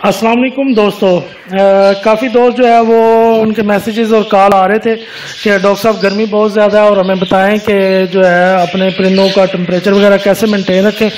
السلام علیکم دوستو، کافی دوست جو ہے وہ ان کے میسیجز اور کال آ رہے تھے کہ ڈاکٹر صاحب گرمی بہت زیادہ ہے اور ہمیں بتائیں کہ جو ہے اپنے پرندوں کا ٹمپریچر وغیرہ کیسے مینٹین رکھیں۔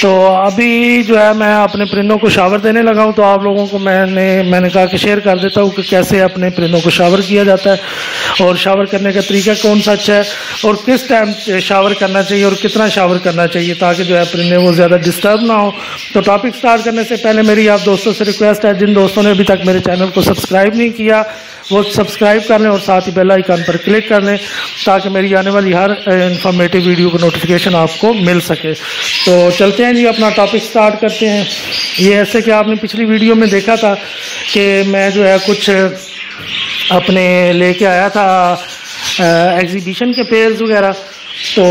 تو ابھی جو ہے میں اپنے پرندوں کو شاور دینے لگا ہوں، تو آپ لوگوں کو میں نے کہا کہ شیئر کر دیتا ہوں کہ کیسے اپنے پرندوں کو شاور کیا جاتا ہے اور شاور کرنے کا طریقہ کون سا اچھا ہے اور کس ٹائم شاور کرنا چاہیے اور کتنا شاور کرنا چاہیے تاکہ جو ہے پرندے وہ زیادہ ڈسٹرب نہ ہو۔ تو ٹاپک سٹارٹ کرنے سے پہلے میری آپ دوستوں سے ریکویسٹ ہے، جن دوستوں نے ابھی تک میرے چینل کو سبسکرائب نہیں کیا وہ سبسکرائب کر لیں اور ساتھ ہی بیل آئیکن پر کلک کر لیں تاکہ میری آنے والی ہر انفارمیٹیو ویڈیو کو نوٹیفیکیشن آپ کو مل سکے۔ تو چلتے ہیں جی، اپنا ٹاپک سٹارٹ کرتے ہیں۔ یہ ایسے کہ آپ نے پچھلی ویڈیو میں دیکھا تھا کہ میں جو ہے کچھ اپنے لے کے آیا تھا ایگزیبیشن کے پیئرز وغیرہ، تو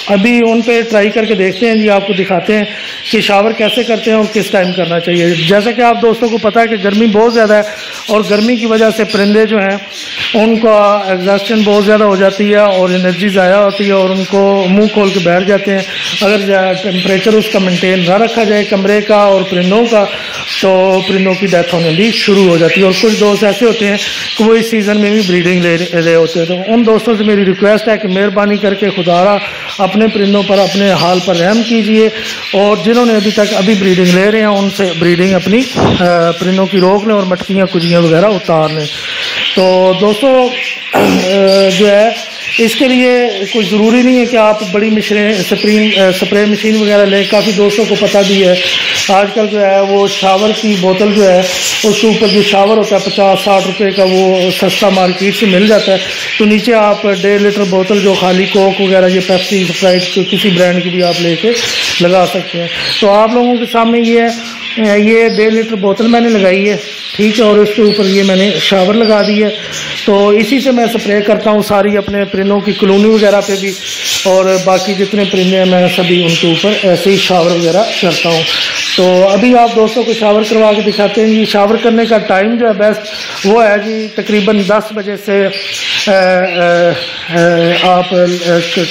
ابھی ان پہ ٹرائی کر کے دیکھتے ہیں جی، آپ کو دکھاتے ہیں کہ شاور کیسے کرتے ہیں اور کس ٹائم کرنا چاہیے۔ جیسا کہ آپ دوستوں کو پتہ ہے کہ گرمی بہت زیادہ ہے اور گرمی کی وجہ سے پرندے جو ہیں ان کا ایگزاسشن بہت زیادہ ہو جاتی ہے اور انرجی ضائع ہوتی ہے اور ان کو منہ کھول کے بیٹھ جاتے ہیں۔ اگر ٹمپریچر اس کا مینٹین نہ رکھا جائے کمرے کا اور پرندوں کا، تو پرندوں کی ڈیتھ ہونے بھی شروع ہو جاتی ہے۔ اور کچھ دوست ایسے ہوتے ہیں کہ وہ اس سیزن میں بھی بریڈنگ لے رہے ہوتے ہیں، تو ان دوستوں سے میری ریکویسٹ ہے کہ مہربانی کر کے خدا را اپنے پرندوں پر اپنے حال پر رحم کیجئے، اور جنہوں نے ابھی بریڈنگ لے رہے ہیں ان سے بریڈنگ اپنی پرندوں کی روک لیں اور مٹکیاں کجیاں وغیرہ اتار لیں۔ تو دوستو جو ہے اس کے لیے کوئی ضروری نہیں ہے کہ آپ بڑی سپرے مشین وغیرہ لیں۔ کافی دوستوں کو پتہ بھی ہے آج کل جو ہے وہ شاور کی بوتل جو ہے اس کے اوپر جو شاور ہوتا ہے 50-60 روپے کا، وہ سستا مارکیٹ سے مل جاتا ہے، تو نیچے آپ 1.5 لیٹر بوتل جو خالی کوک وغیرہ یہ پیپسی اسپرائٹ کسی برانڈ کی بھی آپ لے کے لگا سکتے ہیں۔ تو آپ لوگوں کے سامنے یہ 1.5 لیٹر بوتل میں نے لگائی ہے، ٹھیک ہے، اور اس کے اوپر یہ میں نے شاور لگا دی ہے، تو اسی سے میں سپرے کرتا ہوں ساری اپنے پرندوں کی کالونی وغیرہ پہ بھی، اور باقی جتنے پرندے ہیں میں سبھی ان کے اوپر ایسے ہی شاور وغیرہ کرتا ہوں۔ تو ابھی آپ دوستوں کو شاور کروا کے دکھاتے ہیں جی۔ شاور کرنے کا ٹائم جو ہے بیسٹ وہ ہے جی تقریباً 10 بجے سے آپ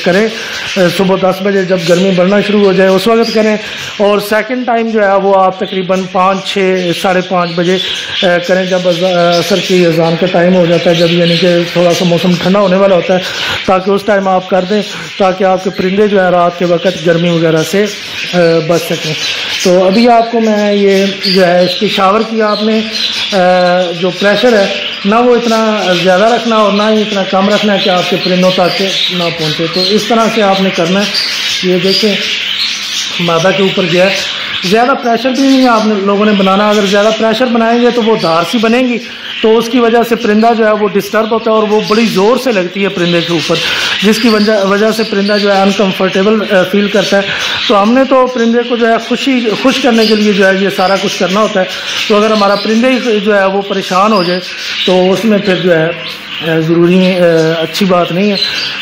کریں، صبح 10 بجے جب گرمی بڑھنا شروع ہو جائے اس وقت کریں، اور سیکنڈ ٹائم جو ہے وہ آپ تقریباً 5-6 ساڑھے 5 بجے کریں، جب عصر کی اذان کا ٹائم ہو جاتا ہے، جب یعنی کہ تھوڑا سا موسم ٹھنڈا ہونے والا ہوتا ہے، تاکہ اس ٹائم آپ کر دیں تاکہ آپ کے پرندے جو ہے رات کے وقت گرمی وغیرہ سے بچ سکیں۔ تو ابھی آپ کو میں یہ جو ہے اس کی شاور کی آپ نے جو پریشر ہے نہ وہ اتنا زیادہ رکھنا اور نہ ہی اتنا کم رکھنا ہے کہ آپ کے پرندوں تک نہ پہنچے، تو اس طرح سے آپ نے کرنا ہے۔ یہ دیکھیں مادہ کے اوپر جو ہے زیادہ پریشر بھی نہیں آپ لوگوں نے بنانا، اگر زیادہ پریشر بنائیں گے تو وہ دھار سی بنے گی، تو اس کی وجہ سے پرندہ جو ہے وہ ڈسٹرب ہوتا ہے اور وہ بڑی زور سے لگتی ہے پرندے کے اوپر، جس کی وجہ سے پرندہ جو ہے انکمفرٹیبل فیل کرتا ہے۔ تو ہم نے تو پرندے کو جو ہے خوش کرنے کے لیے جو ہے یہ سارا کچھ کرنا ہوتا ہے، تو اگر ہمارا پرندے جو ہے وہ پریشان ہو جائے تو اس میں پھر جو ہے ضروری اچھی بات نہیں ہے۔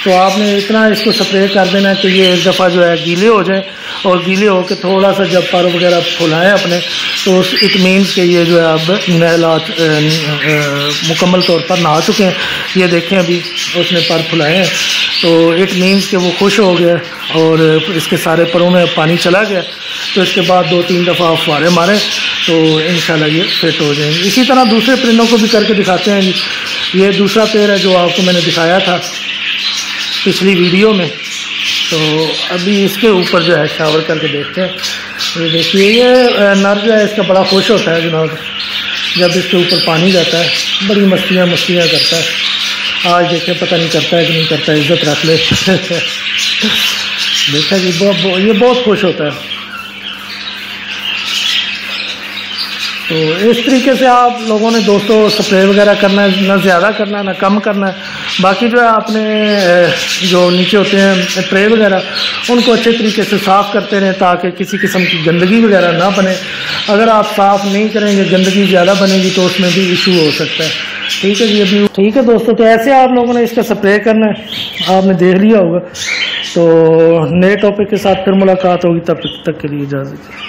تو آپ نے اتنا اس کو سپرے کر دینا ہے کہ یہ ایک دفعہ جو ہے گیلے ہو جائیں، اور گیلے ہو کے تھوڑا سا جب پر وغیرہ پھولائیں اپنے، تو اٹ مینس کہ یہ جو ہے اب نہلات مکمل طور پر نہا چکے ہیں۔ یہ دیکھیں ابھی اس نے پر پھلائے ہیں، تو اٹ مینس کہ وہ خوش ہو گیا اور اس کے سارے پروں میں پانی چلا گیا، تو اس کے بعد 2-3 دفعہ آپ فوارے ماریں تو انشاءاللہ یہ فٹ ہو جائیں گے۔ اسی طرح دوسرے پرندوں کو بھی کر کے دکھاتے ہیں جی۔ یہ دوسرا پیر ہے جو آپ کو میں نے دکھایا تھا پچھلی ویڈیو میں، تو ابھی اس کے اوپر جو ہے شاور کر کے دیکھتے ہیں۔ یہ دیکھیے یہ نر جو ہے اس کا بڑا خوش ہوتا ہے جناب، جب اس کے اوپر پانی جاتا ہے بڑی مستیاں کرتا ہے۔ آج دیکھیں پتہ نہیں کرتا ہے کہ نہیں کرتا ہے، عزت رکھ لے دیکھا جی یہ بہت خوش ہوتا ہے۔ تو اس طریقے سے آپ لوگوں نے دوستوں سپرے وغیرہ کرنا ہے، نہ زیادہ کرنا ہے نہ کم کرنا ہے۔ باقی جو ہے اپنے جو نیچے ہوتے ہیں ٹرے وغیرہ ان کو اچھے طریقے سے صاف کرتے رہیں تاکہ کسی قسم کی گندگی وغیرہ نہ بنے۔ اگر آپ صاف نہیں کریں گے گندگی زیادہ بنے گی تو اس میں بھی ایشو ہو سکتا ہے، ٹھیک ہے جی۔ ابھی ٹھیک ہے دوستوں، تو ایسے آپ لوگوں نے اس کا سپرے کرنا ہے، آپ نے دیکھ لیا ہوگا۔ تو نئے ٹاپک کے ساتھ پھر ملاقات ہوگی، تب تک کے لیے اجازت۔